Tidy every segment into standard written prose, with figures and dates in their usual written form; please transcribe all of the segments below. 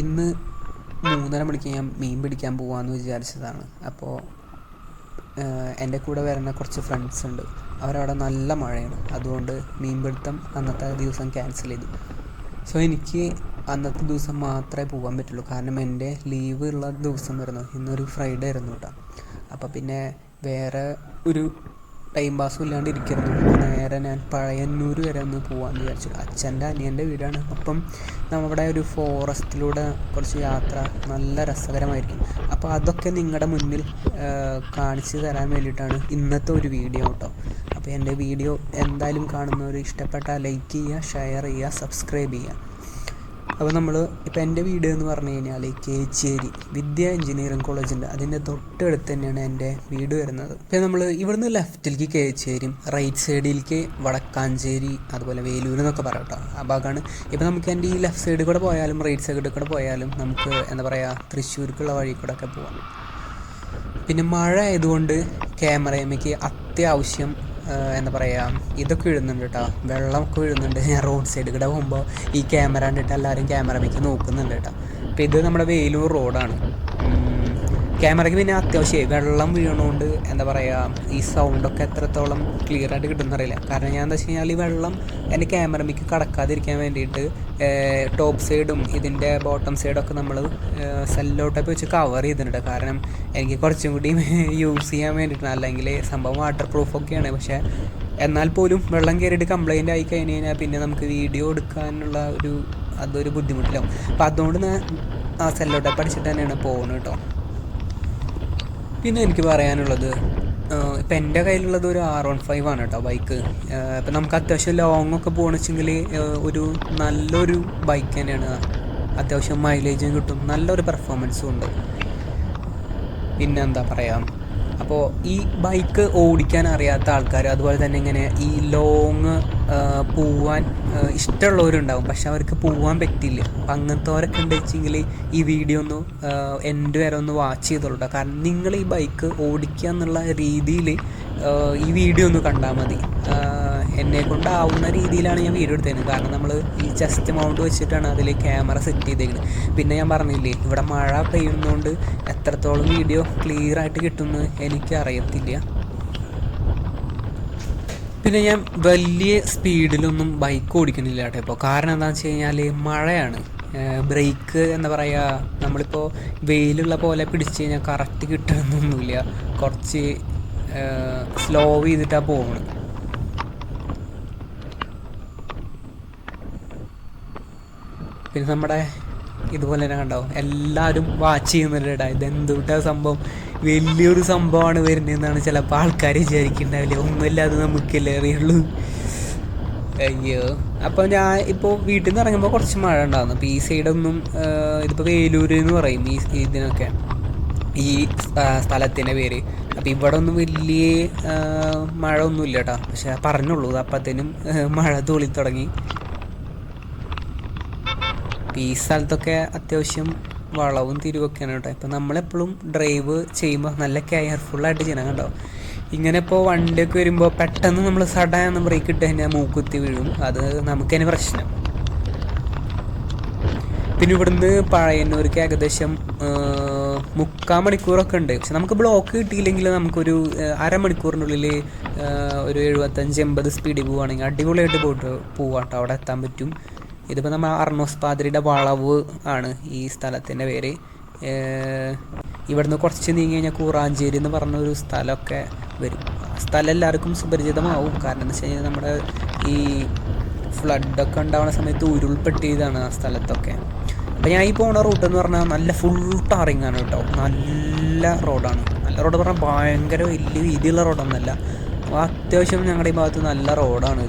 ഇന്ന് 3:30 മണിക്ക് ഞാൻ മീൻ പിടിക്കാൻ പോകാമെന്ന് വിചാരിച്ചതാണ്. അപ്പോൾ എൻ്റെ കൂടെ വരുന്ന കുറച്ച് ഫ്രണ്ട്സ് ഉണ്ട്. അവരവിടെ നല്ല മഴയാണ്, അതുകൊണ്ട് മീൻപിടുത്തം അന്നത്തെ ദിവസം ക്യാൻസൽ ചെയ്തു. സോ എനിക്ക് അന്നത്തെ ദിവസം മാത്രമേ പോകാൻ പറ്റുള്ളൂ, കാരണം എൻ്റെ ലീവ് ഉള്ള ദിവസം വരുന്നു. ഇന്നൊരു ഫ്രൈഡേ ആയിരുന്നു കേട്ടോ. അപ്പോൾ പിന്നെ വേറെ ഒരു ടൈം പാസ്സും ഇല്ലാണ്ട് ഇരിക്കുന്നു. നേരെ ഞാൻ പഴയന്നൂർ വരെ ഒന്ന് പോകാമെന്ന് വിചാരിച്ചു. അച്ഛൻ്റെ അനിയൻ്റെ വീടാണ്. അപ്പം നമ്മുടെ ഒരു ഫോറസ്റ്റിലൂടെ കുറച്ച് യാത്ര നല്ല രസകരമായിരിക്കും. അപ്പോൾ അതൊക്കെ നിങ്ങളുടെ മുന്നിൽ കാണിച്ചു തരാൻ വേണ്ടിയിട്ടാണ് ഇന്നത്തെ ഒരു വീഡിയോ കേട്ടോ. അപ്പോൾ എൻ്റെ വീഡിയോ എന്തായാലും കാണുന്നവർ ഇഷ്ടപ്പെട്ടാൽ ലൈക്ക് ചെയ്യുക, ഷെയർ ചെയ്യുക, സബ്സ്ക്രൈബ് ചെയ്യുക. അപ്പോൾ നമ്മൾ ഇപ്പോൾ എൻ്റെ വീട് എന്ന് പറഞ്ഞു കഴിഞ്ഞാൽ കേച്ചേരി വിദ്യ എഞ്ചിനീയറിംഗ് കോളേജുണ്ട്, അതിൻ്റെ തൊട്ടടുത്ത് തന്നെയാണ് എൻ്റെ വീട് വരുന്നത്. ഇപ്പോൾ നമ്മൾ ഇവിടുന്ന് ലെഫ്റ്റിലേക്ക് കേച്ചേരിയും റൈറ്റ് സൈഡിലേക്ക് വടക്കാഞ്ചേരി, അതുപോലെ വേലൂർ എന്നൊക്കെ പറയാം കേട്ടോ. ആ ഭാഗമാണ്. ഇപ്പോൾ നമുക്ക് എൻ്റെ ഈ ലെഫ്റ്റ് സൈഡിൽ കൂടെ പോയാലും റൈറ്റ് സൈഡിൽ കൂടെ പോയാലും നമുക്ക് എന്താ പറയുക, തൃശ്ശൂർക്കുള്ള വഴി കൂടെ ഒക്കെ പോകാം. പിന്നെ മഴ ആയതുകൊണ്ട് ക്യാമറയിലേക്ക് അത്യാവശ്യം എന്താ പറയുക, ഇതൊക്കെ വീഴുന്നുണ്ട് കേട്ടോ, വെള്ളമൊക്കെ വീഴുന്നുണ്ട്. ഞാൻ റോഡ് സൈഡിൽ കൂടെ പോകുമ്പോൾ ഈ ക്യാമറ കണ്ടിട്ട് എല്ലാവരും ക്യാമറയിലേക്ക് നോക്കുന്നുണ്ട് കേട്ടോ. അപ്പോൾ ഇത് നമ്മുടെ വേലൂർ റോഡാണ്. ക്യാമറയ്ക്ക് പിന്നെ അത്യാവശ്യമായി വെള്ളം വീണുകൊണ്ട് എന്താ പറയുക, ഈ സൗണ്ടൊക്കെ എത്രത്തോളം ക്ലിയർ ആയിട്ട് കിട്ടുമെന്നറിയില്ല. കാരണം ഞാൻ എന്താ വെച്ച് കഴിഞ്ഞാൽ ഈ വെള്ളം എൻ്റെ ക്യാമറയ്ക്ക് കടക്കാതിരിക്കാൻ വേണ്ടിയിട്ട് ടോപ്പ് സൈഡും ഇതിൻ്റെ ബോട്ടം സൈഡൊക്കെ നമ്മൾ സെല്ലോട്ടൊക്കെ വെച്ച് കവർ ചെയ്തിട്ടുണ്ട്. കാരണം എനിക്ക് കുറച്ചും കൂടി യൂസ് ചെയ്യാൻ വേണ്ടിയിട്ടാണ്. അല്ലെങ്കിൽ സംഭവം വാട്ടർ പ്രൂഫൊക്കെയാണ്, പക്ഷേ എന്നാൽ പോലും വെള്ളം കയറിയിട്ട് കംപ്ലൈൻ്റ് ആയി കഴിഞ്ഞ് കഴിഞ്ഞാൽ പിന്നെ നമുക്ക് വീഡിയോ എടുക്കാനുള്ള അതൊരു ബുദ്ധിമുട്ടിലാവും. അപ്പോൾ അതുകൊണ്ട് ഞാൻ ആ സെല്ലോട്ടൊക്കെ അടിച്ചിട്ട് തന്നെയാണ് പോകുന്നത് കേട്ടോ. പിന്നെ എനിക്ക് പറയാനുള്ളത്, ഇപ്പം എൻ്റെ കയ്യിലുള്ളത് ഒരു R15 ആണ് കേട്ടോ ബൈക്ക്. ഇപ്പം നമുക്ക് അത്യാവശ്യം ലോങ് ഒക്കെ പോകണമെങ്കിൽ ഒരു നല്ലൊരു ബൈക്ക് തന്നെയാണ്. അത്യാവശ്യം മൈലേജും കിട്ടും, നല്ലൊരു പെർഫോമൻസും ഉണ്ട്. പിന്നെ എന്താ പറയുക, അപ്പോൾ ഈ ബൈക്ക് ഓടിക്കാൻ അറിയാത്ത ആൾക്കാർ, അതുപോലെ തന്നെ ഇങ്ങനെ ഈ ലോങ് പോവാൻ ഇഷ്ടമുള്ളവരുണ്ടാവും, പക്ഷെ അവർക്ക് പോകാൻ പറ്റില്ല. അപ്പം അങ്ങനത്തെവരൊക്കെ ഉണ്ട് വെച്ചെങ്കിൽ ഈ വീഡിയോ ഒന്ന് എൻ്റെ വരെ ഒന്ന് വാച്ച് ചെയ്തോളൂ. കാരണം നിങ്ങൾ ഈ ബൈക്ക് ഓടിക്കുക എന്നുള്ള രീതിയിൽ ഈ വീഡിയോ ഒന്ന് കണ്ടാൽ മതി. എന്നെക്കൊണ്ടാവുന്ന രീതിയിലാണ് ഞാൻ വീഡിയോ എടുത്തത്. കാരണം നമ്മൾ ഈ ചെസ്റ്റ് മൗണ്ട് വെച്ചിട്ടാണ് അതിൽ ക്യാമറ സെറ്റ് ചെയ്തേക്കുന്നത്. പിന്നെ ഞാൻ പറഞ്ഞില്ലേ, ഇവിടെ മഴ പെയ്യുന്നതുകൊണ്ട് എത്രത്തോളം വീഡിയോ ക്ലിയർ ആയിട്ട് കിട്ടുമെന്ന് എനിക്ക് അറിയത്തില്ല. പിന്നെ ഞാൻ വലിയ സ്പീഡിലൊന്നും ബൈക്ക് ഓടിക്കണില്ല കേട്ടോ ഇപ്പോൾ. കാരണം എന്താണെന്ന് വെച്ച് കഴിഞ്ഞാൽ മഴയാണ്. ബ്രേക്ക് എന്താ പറയുക, നമ്മളിപ്പോൾ വെയിലുള്ള പോലെ പിടിച്ച് കഴിഞ്ഞാൽ കറക്റ്റ് കിട്ടണമെന്നൊന്നുമില്ല. കുറച്ച് സ്ലോ ചെയ്തിട്ടാണ് പോകുന്നത്. പിന്നെ നമ്മുടെ ഇതുപോലെ തന്നെ കണ്ടാവും എല്ലാവരും വാച്ച് ചെയ്യുന്നുണ്ട്. ഇതെന്തുട്ടാ സംഭവം, വലിയൊരു സംഭവമാണ് വരുന്നതെന്നാണ് ചിലപ്പോൾ ആൾക്കാർ വിചാരിക്കുന്നുണ്ടാവില്ല. ഒന്നുമില്ലാതെ നമുക്കല്ലേ അറിയുള്ളൂ. അയ്യോ. അപ്പോൾ ഞാൻ ഇപ്പോൾ വീട്ടിൽ നിന്ന് ഇറങ്ങുമ്പോൾ കുറച്ച് മഴ ഉണ്ടാകുന്നു. അപ്പോൾ ഈ സൈഡൊന്നും ഇതിപ്പോൾ വേലൂർ എന്ന് പറയും ഈ ഇതിനൊക്കെ, ഈ സ്ഥലത്തിൻ്റെ പേര്. അപ്പോൾ ഇവിടെ ഒന്നും വലിയ മഴ ഒന്നുമില്ല കേട്ടോ, പക്ഷെ പറഞ്ഞുള്ളൂ അപ്പോഴത്തേനും മഴ തൂളി തുടങ്ങി. ഈ സ്ഥലത്തൊക്കെ അത്യാവശ്യം വളവും തിരിവൊക്കെയാണ് കേട്ടോ. ഇപ്പം നമ്മളെപ്പോഴും ഡ്രൈവ് ചെയ്യുമ്പോൾ നല്ല കെയർഫുള്ളായിട്ട് ചെയ്യണം കേട്ടോ. ഇങ്ങനെ ഇപ്പോൾ വണ്ടിയൊക്കെ വരുമ്പോൾ പെട്ടെന്ന് നമ്മൾ സഡാന്ന് ബ്രേക്ക് ഇട്ട് കഴിഞ്ഞാൽ മൂക്കുത്തി വീഴും, അത് നമുക്ക് തന്നെ പ്രശ്നം. പിന്നെ ഇവിടുന്ന് പഴയന്നൂർക്ക് ഏകദേശം 3/4 മണിക്കൂറൊക്കെ ഉണ്ട്. പക്ഷെ നമുക്ക് ബ്ലോക്ക് കിട്ടിയില്ലെങ്കിൽ നമുക്കൊരു അരമണിക്കൂറിനുള്ളിൽ ഒരു 75-80 സ്പീഡിൽ പോവുകയാണെങ്കിൽ അടിപൊളിയായിട്ട് പോവാം കേട്ടോ, അവിടെ എത്താൻ പറ്റും. ഇതിപ്പോൾ നമ്മൾ അർണോസ് പാതിരിയുടെ വളവ് ആണ് ഈ സ്ഥലത്തിൻ്റെ പേര്. ഇവിടുന്ന് കുറച്ച് നീങ്ങി കഴിഞ്ഞാൽ കൂറാഞ്ചേരി എന്ന് പറഞ്ഞൊരു സ്ഥലമൊക്കെ വരും. ആ സ്ഥലം എല്ലാവർക്കും സുപരിചിതമാവും. കാരണം എന്താ വെച്ച് കഴിഞ്ഞാൽ നമ്മുടെ ഈ ഫ്ലഡൊക്കെ ഉണ്ടാവുന്ന സമയത്ത് ഉരുൾപ്പെട്ടിയതാണ് ആ സ്ഥലത്തൊക്കെ. അപ്പോൾ ഞാൻ ഈ പോകുന്ന റൂട്ട് എന്ന് പറഞ്ഞാൽ നല്ല ഫുൾ ടാറിങ് ആണ് കേട്ടോ. നല്ല റോഡാണ്. നല്ല റോഡ് പറഞ്ഞാൽ ഭയങ്കര വലിയ വീതിയുള്ള റോഡൊന്നുമല്ല. അത്യാവശ്യം ഞങ്ങളുടെ ഈ ഭാഗത്ത് നല്ല റോഡാണ്.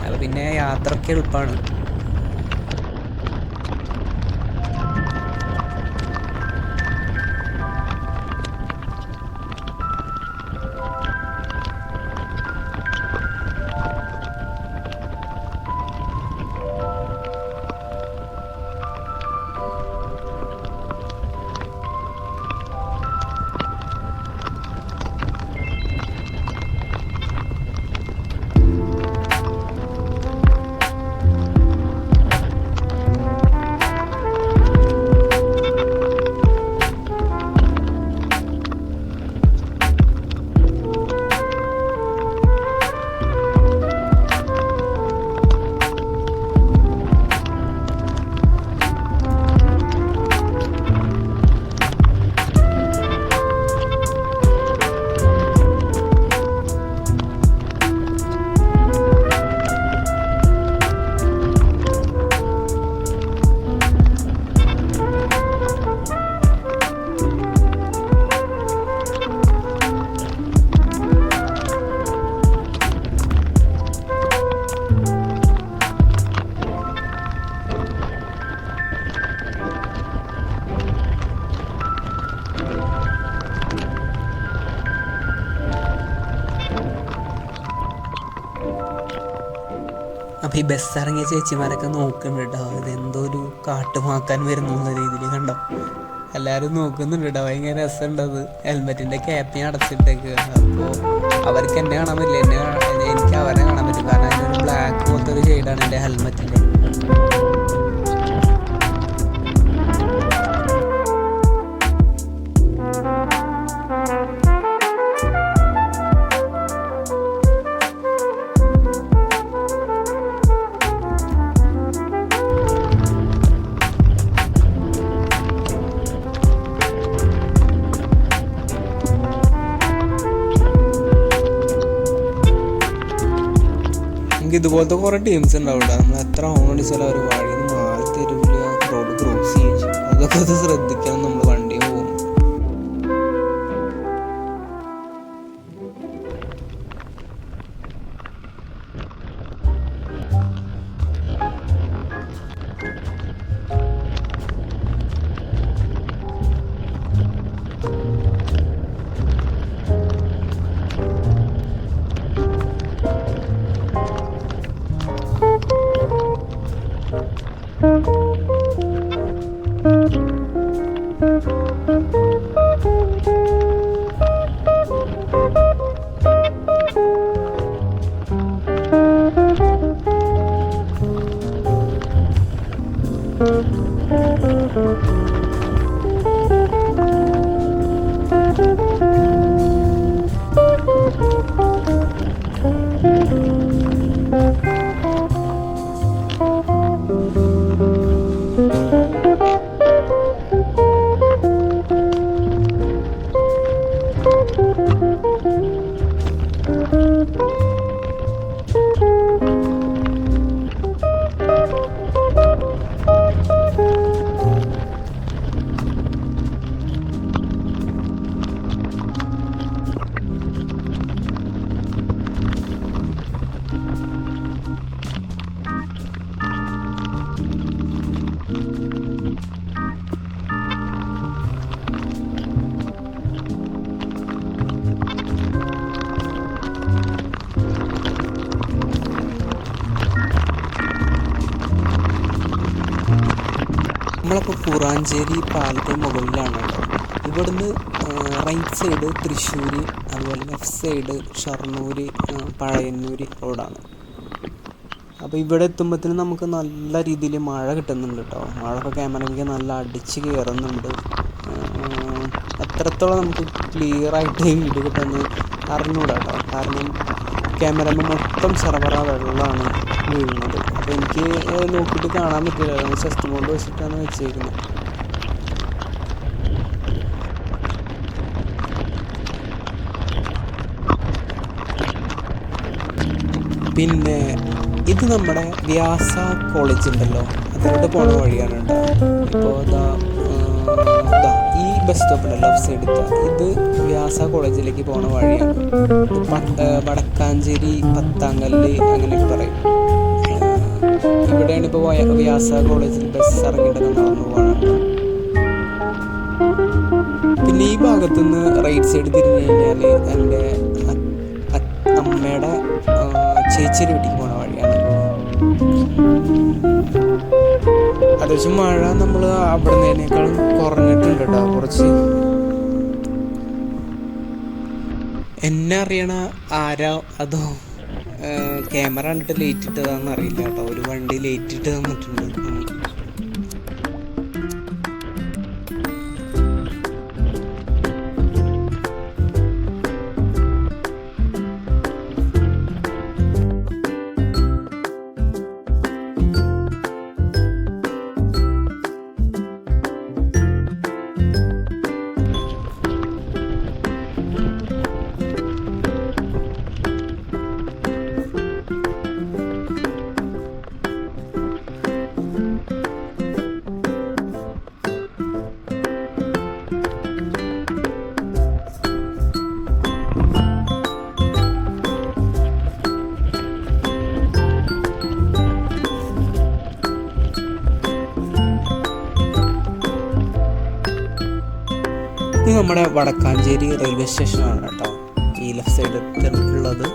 അപ്പോൾ പിന്നെ യാത്രയ്ക്ക് എളുപ്പമാണ്. അപ്പോൾ ഈ ബസ് ഇറങ്ങിയ ചേച്ചിമാരൊക്കെ നോക്കുന്നുണ്ട് കേട്ടോ, ഇതെന്തോ ഒരു കാട്ടുമാക്കാൻ വരുന്നു എന്ന രീതിയിൽ കണ്ടോ, എല്ലാവരും നോക്കുന്നുണ്ട് കേട്ടോ. ഭയങ്കര രസമുണ്ടത്. ഹെൽമെറ്റിൻ്റെ ക്യാപ്പ് ഞാൻ അടച്ചിട്ടേക്കുക. അപ്പോൾ അവർക്ക് എന്നെ കാണാൻ പറ്റില്ല, എനിക്ക് അവരെ കാണാൻ പറ്റും, കാരണം അതിനൊരു ബ്ലാക്ക് പോലത്തെ ഒരു ഷെയ്ഡാണ് എൻ്റെ ഹെൽമെറ്റിൻ്റെ. ഇതുപോലത്തെ കുറേ ടീംസ് ഉണ്ടാവും കേട്ടോ. നമ്മൾ എത്ര ഹോൺ അടിച്ചാലും അവർ വഴിയിൽ നിന്ന് മാറി തരില്ല, റോഡ് ക്രോസ് ചെയ്യും. അതൊക്കെ അത് ശ്രദ്ധിക്കണം നമ്മൾ വണ്ടി പോകും. നമ്മളിപ്പോൾ കുറാഞ്ചേരി പാലത്തിന് മുകളിലാണ് കേട്ടോ. ഇവിടുന്ന് റൈറ്റ് സൈഡ് തൃശ്ശൂർ, അതുപോലെ ലെഫ്റ്റ് സൈഡ് ഷൊർണൂർ, പഴയന്നൂർ റോഡാണ്. അപ്പോൾ ഇവിടെ എത്തുമ്പോഴത്തേനും നമുക്ക് നല്ല രീതിയിൽ മഴ കിട്ടുന്നുണ്ട് കേട്ടോ. മഴ ഇപ്പോൾ ക്യാമറയ്ക്ക് നല്ല അടിച്ച് കയറുന്നുണ്ട്. എത്രത്തോളം നമുക്ക് ക്ലിയറായിട്ട് വീഡിയോ കിട്ടുമെന്ന് അറിഞ്ഞൂടാ കേട്ടോ, കാരണം ക്യാമറയിൽ മൊത്തം സർവറ വെള്ളമാണ് വീഴുന്നത്. അപ്പോൾ എനിക്ക് നോക്കിയിട്ട് കാണാൻ പറ്റില്ല, ചെസ്റ്റ് കൊണ്ട് വെച്ചിട്ടാണ് വെച്ചേക്കുന്നത്. പിന്നെ ഇത് നമ്മുടെ വ്യാസ കോളേജ് ഉണ്ടല്ലോ, അതിലോട്ട് പോണ വഴിയാണ് കേട്ടോ. ഇപ്പോൾ ഈ ബസ് സ്റ്റോപ്പിൻ്റെ ലെഫ്റ്റ് സൈഡ് ഇത് വ്യാസ കോളേജിലേക്ക് പോണ വഴിയാണ്. വടക്കാഞ്ചേരി, പത്താങ്കല്ല് അങ്ങനെയൊക്കെ പറയും. ഇവിടെയാണ് ഇപ്പോൾ വ്യാസ കോളേജിൽ ബസ് ഇറങ്ങിയിട്ട് നടന്നു പോകണം. പിന്നെ ഈ ഭാഗത്തുനിന്ന് റൈറ്റ് സൈഡ് തിരിഞ്ഞു കഴിഞ്ഞാൽ എൻ്റെ അമ്മയുടെ ചേച്ചിയുടെ വീട്ടിൽ പോണ വഴിയാണ്. അത്യാവശ്യം മഴ നമ്മൾ അവിടെ നിന്നേക്കാളും കുറഞ്ഞിട്ടുണ്ട് കേട്ടോ കുറച്ച്. എന്നെ അറിയണ ആരാ അതോ ക്യാമറ കണ്ടിട്ട് ലേറ്റ് ഇട്ടതാണെന്ന് അറിയില്ല കേട്ടോ. ഒരു വണ്ടി ലേറ്റ് ഇട്ട് തന്നിട്ടുണ്ട്. ഇത് നമ്മുടെ വടക്കാഞ്ചേരി റെയിൽവേ സ്റ്റേഷനാണ് കേട്ടോ, ഈ ലെഫ്റ്റ് സൈഡ് ഉള്ളത്.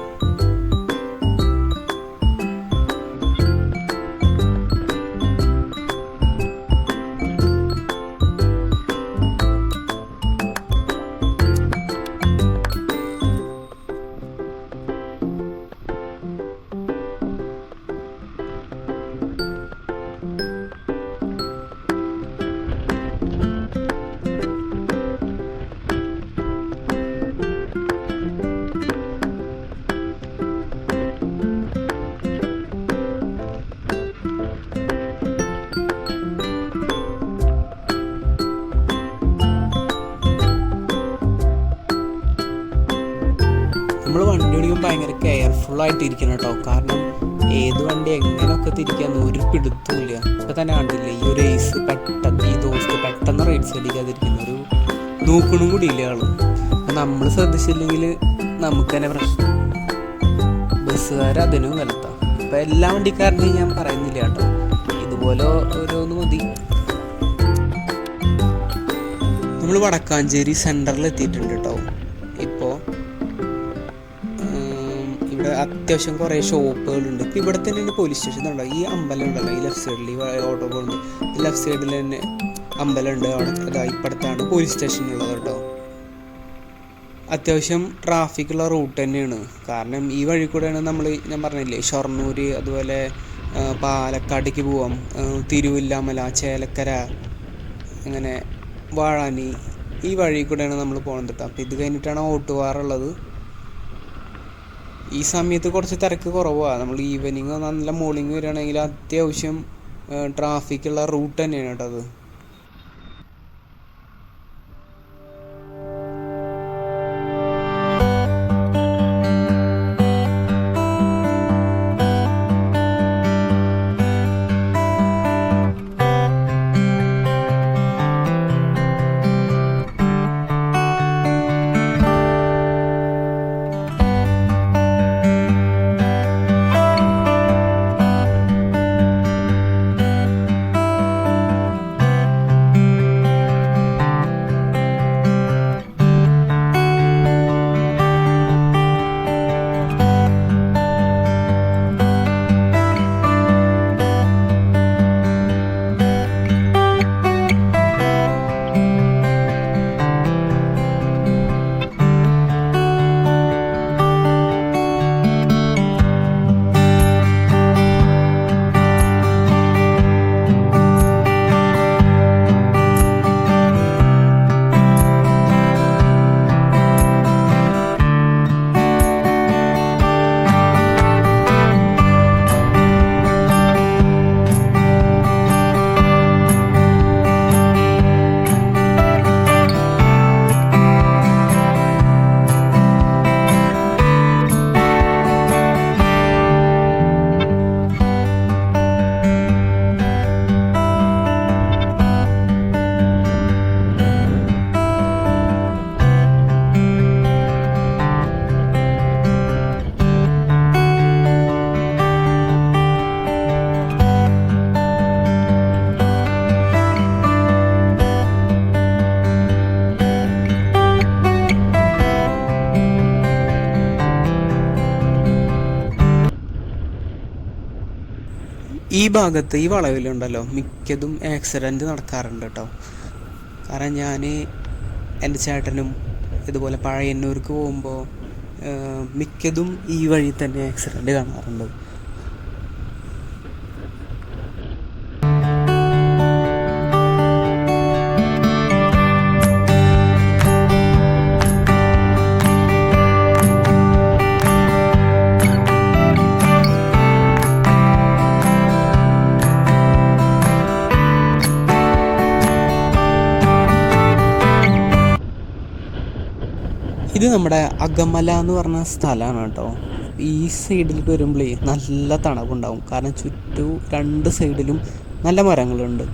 ഭയങ്കര കെയർഫുള്ളായിട്ട് ഇരിക്കണം കേട്ടോ. കാരണം ഏത് വണ്ടി എങ്ങനെയൊക്കെ തിരിക്കാന്ന് ഒരു പിടുത്തമില്ല. ഇപ്പം തന്നെ കണ്ടില്ലേ ഈ ഒരു ഏസ് പെട്ടെന്ന് ഈ ദോസ്ത് പെട്ടെന്ന് റൈറ്റ് സൈഡിലേക്കതിരിക്കുന്ന ഒരു നോക്കണും കൂടി ഇല്ല ആള്. നമ്മൾ ശ്രദ്ധിച്ചില്ലെങ്കിൽ നമുക്ക് തന്നെ പ്രശ്നം. ബസ്സുകാർ അതിനും വലുത്താം. ഇപ്പം എല്ലാ വണ്ടിക്കാരനെയും ഞാൻ പറയുന്നില്ല കേട്ടോ, ഇതുപോലെ ഓരോന്ന് മതി. നമ്മൾ വടക്കാഞ്ചേരി സെൻറ്ററിൽ എത്തിയിട്ടുണ്ട് കേട്ടോ. ഇപ്പോൾ ഇവിടെ അത്യാവശ്യം കുറേ ഷോപ്പുകളുണ്ട്. ഇപ്പോൾ ഇവിടെ തന്നെയാണ് പോലീസ് സ്റ്റേഷൻ ഉണ്ടോ. ഈ അമ്പലം ഉണ്ടല്ലോ ഈ ലെഫ്റ്റ് സൈഡിൽ, ഈ ഓട്ടോ പോകുന്നത് ഈ ലെഫ്റ്റ് സൈഡിൽ തന്നെ അമ്പലമുണ്ട്. അവിടെ അതാ ഇപ്പുറത്താണ് പോലീസ് സ്റ്റേഷൻ ഉള്ളത് കേട്ടോ. അത്യാവശ്യം ട്രാഫിക്കുള്ള റൂട്ട് തന്നെയാണ്. കാരണം ഈ വഴി കൂടെയാണ് ഞാൻ പറഞ്ഞില്ലേ ഷൊർണൂർ, അതുപോലെ പാലക്കാടേക്ക് പോവാം, തിരുവില്ലാമല, ചേലക്കര, അങ്ങനെ വാഴാനി, ഈ വഴി കൂടെയാണ് നമ്മൾ പോകുന്നത് കേട്ടോ. അപ്പോൾ ഇത് കഴിഞ്ഞിട്ടാണ് ഓട്ടുവാറുള്ളത്. ഈ സമയത്ത് കുറച്ച് തിരക്ക് കുറവാണ്. നമ്മൾ ഈവനിങ് നല്ല മോർണിംഗ് വരികയാണെങ്കിൽ അത്യാവശ്യം ട്രാഫിക്കുള്ള റൂട്ട് തന്നെയാണ് കേട്ടോ അത്. ഈ ഭാഗത്ത് ഈ വളവിലുണ്ടല്ലോ മിക്കതും ആക്സിഡൻറ്റ് നടക്കാറുണ്ട് കേട്ടോ. കാരണം ഞാൻ എൻ്റെ ചേട്ടനും ഇതുപോലെ പഴയന്നൂർക്ക് പോകുമ്പോൾ മിക്കതും ഈ വഴി തന്നെ ആക്സിഡൻറ്റ് കാണാറുണ്ട്. ഇത് നമ്മുടെ അകമല എന്ന് പറഞ്ഞ സ്ഥലമാണ് കേട്ടോ. ഈ സൈഡിലേക്ക് വരുമ്പോഴേ നല്ല തണുപ്പുണ്ടാവും. കാരണം ചുറ്റും രണ്ട് സൈഡിലും നല്ല മരങ്ങളുണ്ട്.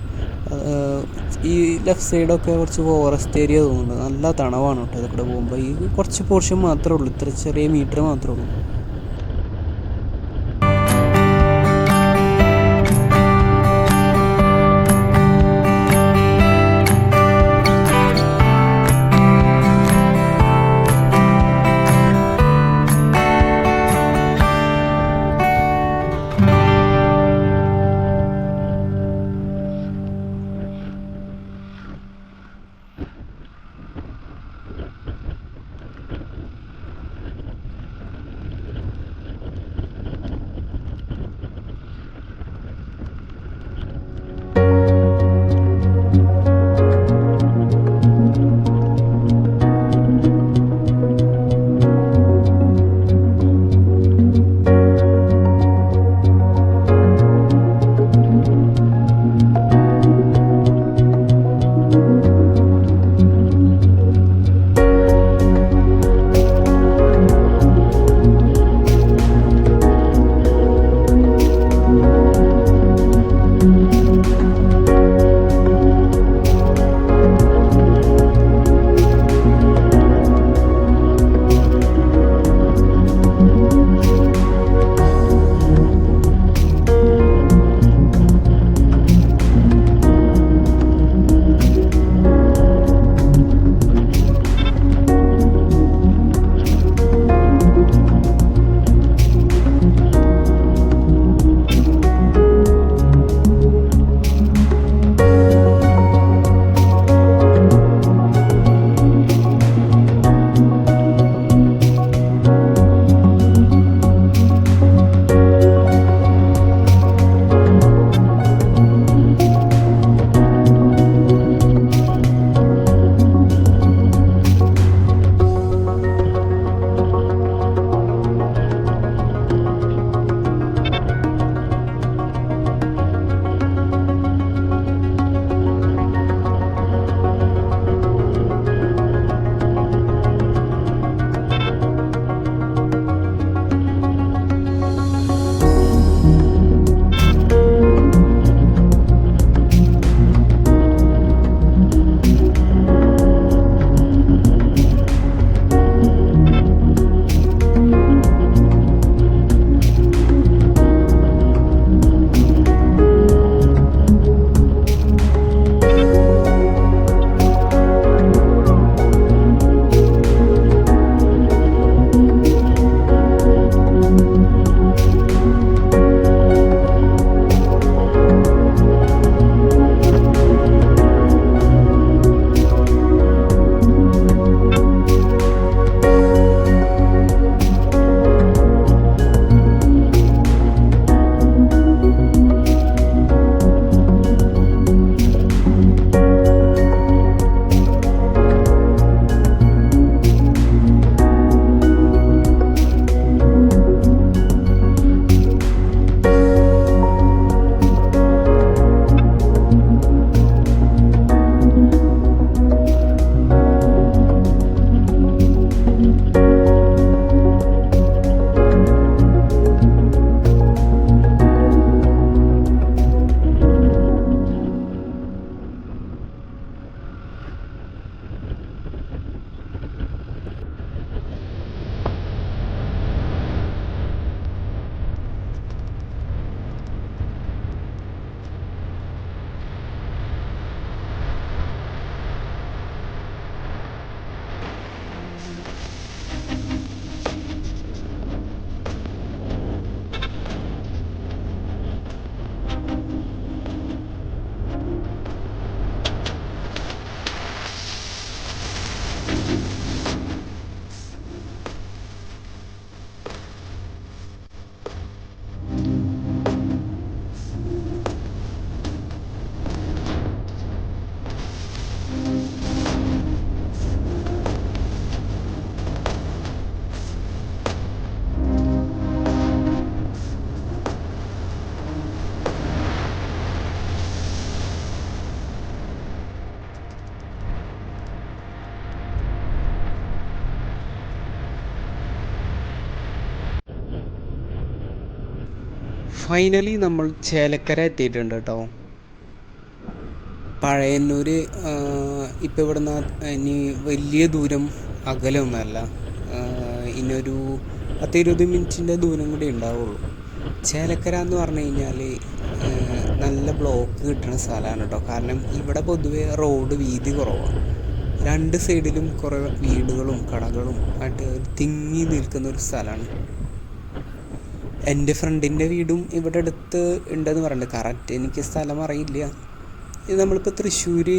ഈ ലെഫ്റ്റ് സൈഡൊക്കെ കുറച്ച് ഫോറസ്റ്റ് ഏരിയ തോന്നുന്നുണ്ട്. നല്ല തണവാണ് കേട്ടോ ഇതൊക്കെ പോകുമ്പോൾ. ഈ കുറച്ച് പോർഷൻ മാത്രമേ ഉള്ളൂ, ഇത്ര ചെറിയ മീറ്റർ മാത്രമേ ഉള്ളൂ. ഫൈനലി നമ്മൾ ചേലക്കര എത്തിയിട്ടുണ്ട് കേട്ടോ. പഴയന്നൂർ ഇപ്പോൾ ഇവിടുന്ന് ഇനി വലിയ ദൂരം അകലമൊന്നുമല്ല. ഇനിയൊരു 10-20 മിനിറ്റിൻ്റെ ദൂരം കൂടി ഉണ്ടാവുള്ളൂ. ചേലക്കര എന്ന് പറഞ്ഞു കഴിഞ്ഞാൽ നല്ല ബ്ലോക്ക് കിട്ടുന്ന സ്ഥലമാണ് കേട്ടോ. കാരണം ഇവിടെ പൊതുവെ റോഡ് വീതി കുറവാണ്. രണ്ട് സൈഡിലും കുറേ വീടുകളും കടകളും ആയിട്ട് തിങ്ങി നിൽക്കുന്ന ഒരു സ്ഥലമാണ്. എൻ്റെ ഫ്രണ്ടിൻ്റെ വീടും ഇവിടെ അടുത്ത് ഉണ്ടെന്ന് പറയുന്നുണ്ട്. കറക്റ്റ് എനിക്ക് സ്ഥലം അറിയില്ല. ഇത് നമ്മളിപ്പോൾ തൃശ്ശൂർ,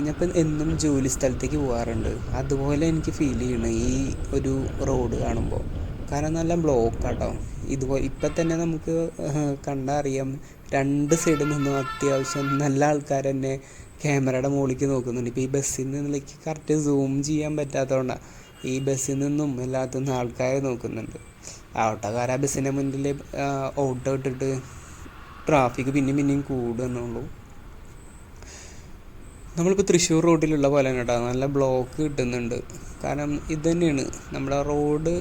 ഞാനിപ്പോൾ എന്നും ജോലി സ്ഥലത്തേക്ക് പോകാറുണ്ട്. അതുപോലെ എനിക്ക് ഫീൽ ചെയ്യണം ഈ ഒരു റോഡ് കാണുമ്പോൾ. കാരണം നല്ല ബ്ലോക്കാട്ടോ. ഇതുപോലെ ഇപ്പം തന്നെ നമുക്ക് കണ്ടാൽ അറിയാം, രണ്ട് സൈഡിൽ നിന്നും അത്യാവശ്യം നല്ല ആൾക്കാർ തന്നെ ക്യാമറയുടെ മുകളിലേക്ക് നോക്കുന്നുണ്ട്. ഇപ്പോൾ ഈ ബസ്സിൽ നിന്നിലേക്ക് കറക്റ്റ് സൂം ചെയ്യാൻ പറ്റാത്തതുകൊണ്ടാണ് ഈ ബസ്സിൽ നിന്നും എല്ലാത്തുനിന്നും ആൾക്കാരെ നോക്കുന്നുണ്ട്. ഓട്ടോക്കാർ ആ ബസ്സിൻ്റെ മുന്നിൽ ഓട്ടോ ഇട്ടിട്ട് ട്രാഫിക് പിന്നെയും പിന്നെയും കൂടുന്നുള്ളൂ. നമ്മളിപ്പോൾ തൃശ്ശൂർ റോഡിലുള്ള പോലെ തന്നെ കേട്ടോ, നല്ല ബ്ലോക്ക് കിട്ടുന്നുണ്ട്. കാരണം ഇത് തന്നെയാണ്, നമ്മുടെ റോഡ്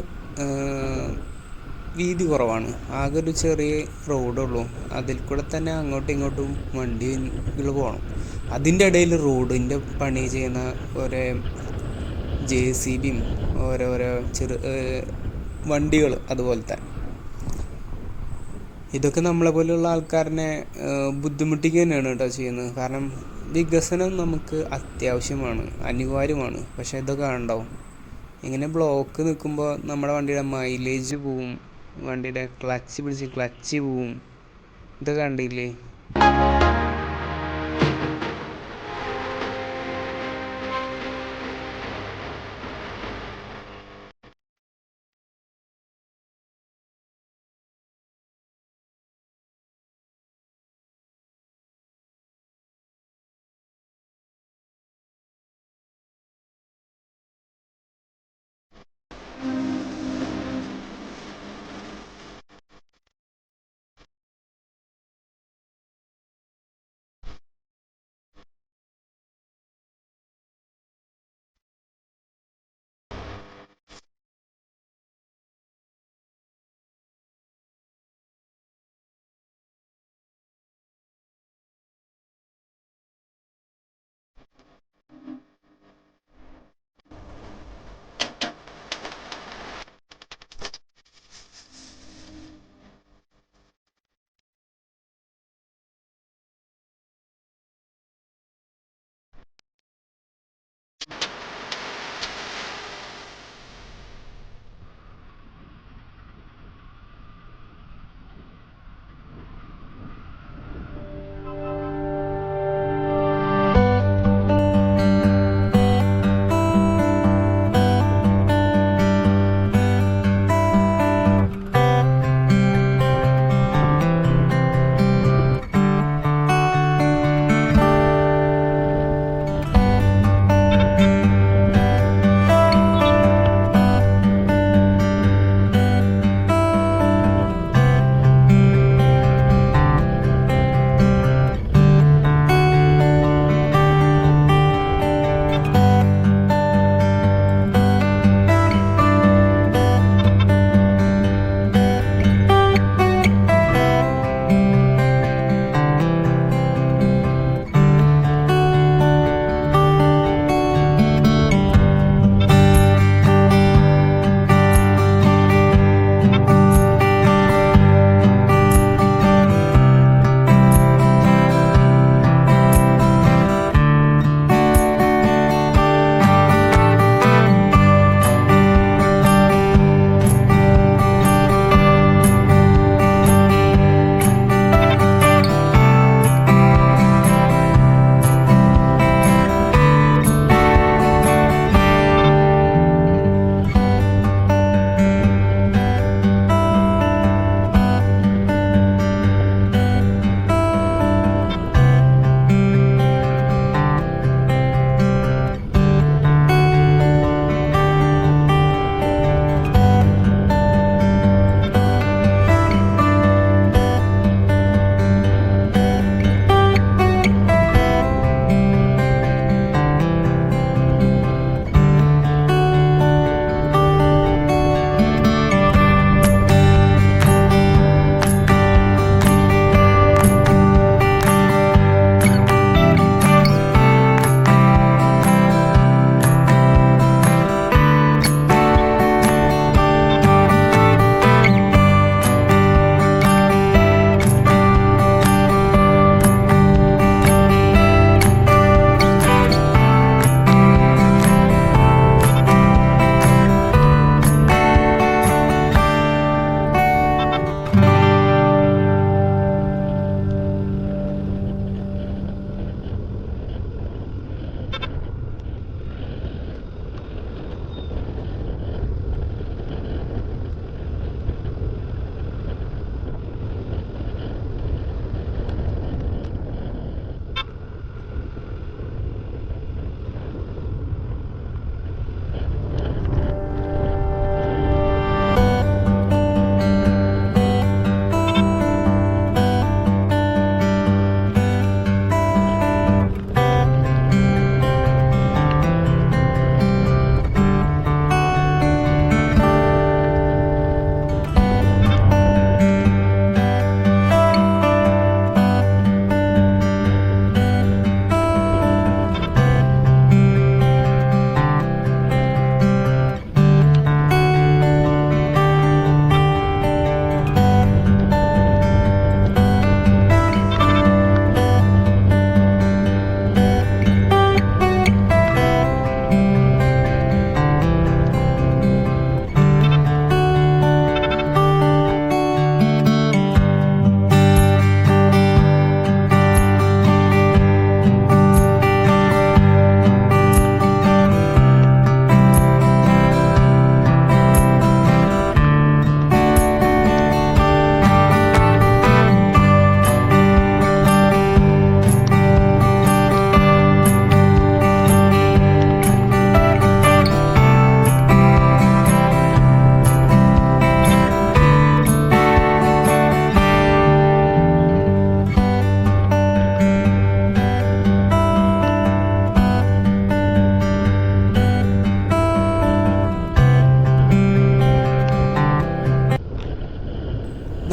വീതി കുറവാണ്. ആകെ ഒരു ചെറിയ റോഡുള്ളൂ. അതിൽ കൂടെ തന്നെ അങ്ങോട്ടും ഇങ്ങോട്ടും വണ്ടികൾ പോകണം. അതിൻ്റെ ഇടയിൽ റോഡിൻ്റെ പണി ചെയ്യുന്ന ഓരോ JCBയും ഓരോരോ വണ്ടികൾ അതുപോലത്തെ. ഇതൊക്കെ നമ്മളെ പോലെയുള്ള ആൾക്കാരനെ ബുദ്ധിമുട്ടിക്കുക തന്നെയാണ് കേട്ടോ ചെയ്യുന്നത്. കാരണം വികസനം നമുക്ക് അത്യാവശ്യമാണ്, അനിവാര്യമാണ്. പക്ഷേ ഇതൊക്കെ ഉണ്ടാവും, ഇങ്ങനെ ബ്ലോക്ക് നിൽക്കുമ്പോൾ നമ്മുടെ വണ്ടിയുടെ മൈലേജ് പോവും, വണ്ടിയുടെ ക്ലച്ച് പോവും. ഇതൊക്കെ കണ്ടില്ലേ.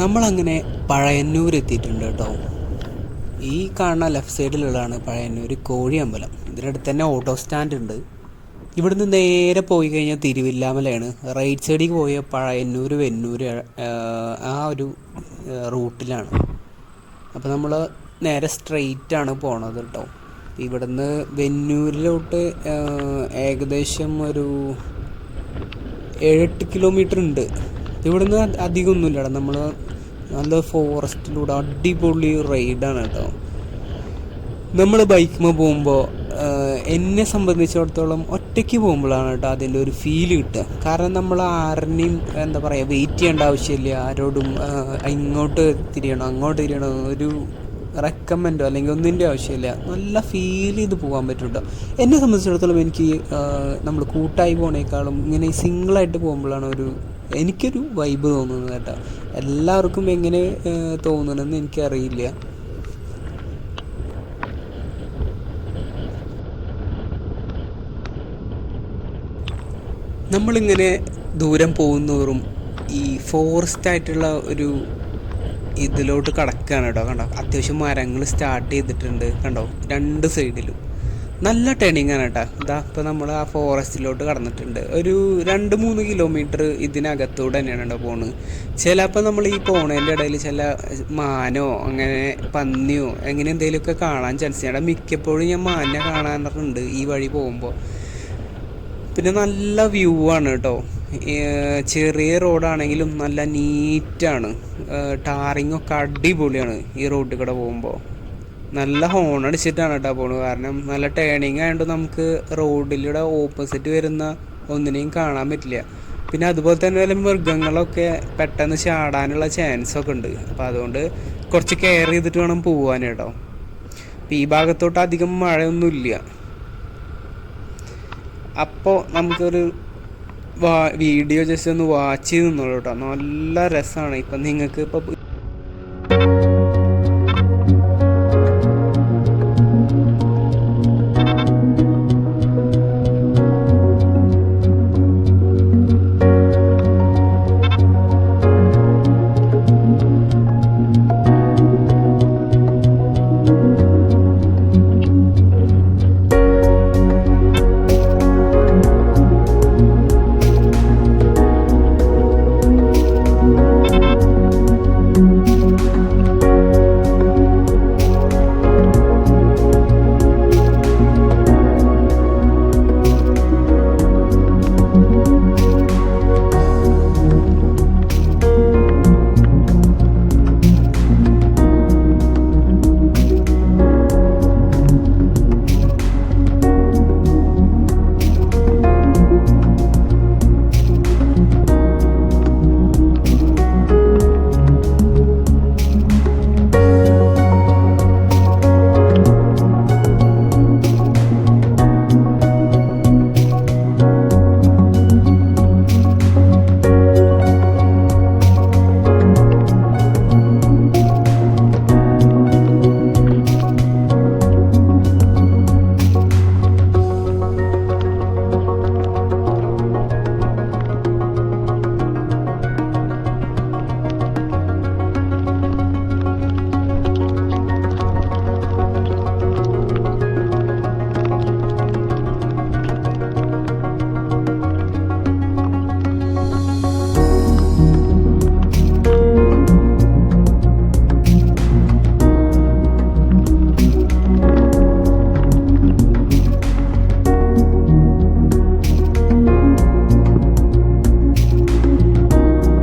നമ്മളങ്ങനെ പഴയന്നൂർ എത്തിയിട്ടുണ്ട് കേട്ടോ. ഈ കാണുന്ന ലെഫ്റ്റ് സൈഡിലുള്ളതാണ് പഴയന്നൂർ കോഴി അമ്പലം. ഇതിനടുത്ത് തന്നെ ഓട്ടോ സ്റ്റാൻഡ് ഉണ്ട്. ഇവിടുന്ന് നേരെ പോയി കഴിഞ്ഞാൽ തിരുവില്ലാമലയാണ്. റൈറ്റ് സൈഡിൽ പോയ പഴയന്നൂർ വെന്നൂർ ആ ഒരു റൂട്ടിലാണ്. അപ്പോൾ നമ്മൾ നേരെ സ്ട്രെയിറ്റാണ് പോണത് കേട്ടോ. ഇവിടുന്ന് വെന്നൂരിലോട്ട് ഏകദേശം ഒരു 7-8 കിലോമീറ്റർ ഉണ്ട്. ഇവിടുന്ന് അധികമൊന്നുമില്ല. നമ്മൾ നല്ല ഫോറസ്റ്റിലൂടെ അടിപൊളി റൈഡാണ് കേട്ടോ. നമ്മൾ ബൈക്കിൽ പോകുമ്പോൾ എന്നെ സംബന്ധിച്ചിടത്തോളം ഒറ്റയ്ക്ക് പോകുമ്പോഴാണ് കേട്ടോ അതിൻ്റെ ഒരു ഫീൽ കിട്ടുക. കാരണം നമ്മൾ ആരുടെയും എന്താ പറയുക വെയിറ്റ് ചെയ്യേണ്ട ആവശ്യമില്ല. ആരോടും ഇങ്ങോട്ട് തിരിയണോ അങ്ങോട്ട് തിരിയണോ ഒരു റെക്കമെൻഡോ അല്ലെങ്കിൽ ഒന്നിൻ്റെ ആവശ്യമില്ല. നല്ല ഫീൽ ചെയ്ത് പോകാൻ പറ്റും കേട്ടോ. എന്നെ സംബന്ധിച്ചിടത്തോളം എനിക്ക് നമ്മൾ കൂട്ടായി പോണേക്കാളും ഇങ്ങനെ സിംഗിളായിട്ട് പോകുമ്പോഴാണ് എനിക്കൊരു വൈബ് തോന്നുന്നത് കേട്ടോ. എല്ലാവർക്കും എങ്ങനെ തോന്നണമെന്ന് എനിക്കറിയില്ല. നമ്മളിങ്ങനെ ദൂരം പോകുന്നതോറും ഈ ഫോറസ്റ്റ് ആയിട്ടുള്ള ഒരു ഇതിലോട്ട് കടക്കുകയാണ് കേട്ടോ. കണ്ടോ, അത്യാവശ്യം മരങ്ങൾ സ്റ്റാർട്ട് ചെയ്തിട്ടുണ്ട്. കണ്ടോ, 2 സൈഡിലും നല്ല ടേണിംഗ് ആണ് കേട്ടോ. ഇപ്പോൾ നമ്മൾ ആ ഫോറസ്റ്റിലോട്ട് കടന്നിട്ടുണ്ട്. ഒരു 2-3 കിലോമീറ്റർ ഇതിനകത്തൂടെ തന്നെയാണ് കേട്ടോ പോകുന്നത്. ചിലപ്പോൾ നമ്മൾ ഈ പോണതിൻ്റെ ഇടയിൽ ചില മാനോ അങ്ങനെ പന്നിയോ അങ്ങനെ എന്തെങ്കിലുമൊക്കെ കാണാൻ ചാൻസ് ഉണ്ട്. മിക്കപ്പോഴും ഞാൻ മാനിനെ കാണാറുണ്ട് ഈ വഴി പോകുമ്പോൾ. പിന്നെ നല്ല വ്യൂ ആണ് കേട്ടോ. ചെറിയ റോഡാണെങ്കിലും നല്ല നീറ്റാണ്. ടാറിങ്ങൊക്കെ അടിപൊളിയാണ് ഈ റോഡിൽ കൂടെ പോകുമ്പോൾ. നല്ല ഹോൺ അടിച്ചിട്ടാണ് കേട്ടോ പോകുന്നത്. കാരണം നല്ല ടേണിങ് ആയതുകൊണ്ട് നമുക്ക് റോഡിലൂടെ ഓപ്പോസിറ്റ് വരുന്ന ഒന്നിനെയും കാണാൻ പറ്റില്ല. പിന്നെ അതുപോലെ തന്നെ വല്ല മൃഗങ്ങളൊക്കെ പെട്ടെന്ന് ചാടാനുള്ള ചാൻസൊക്കെ ഉണ്ട്. അപ്പോൾ അതുകൊണ്ട് കുറച്ച് കെയർ ചെയ്തിട്ട് വേണം പോകാൻ കേട്ടോ. അപ്പോൾ ഈ ഭാഗത്തോട്ട് അധികം മഴയൊന്നുമില്ല. അപ്പോൾ നമുക്കൊരു വീഡിയോ ജസ്റ്റ് ഒന്ന് വാച്ച് ചെയ്ത് നിന്നോളൂ കേട്ടോ. നല്ല രസമാണ്. ഇപ്പം നിങ്ങൾക്ക് ഇപ്പോൾ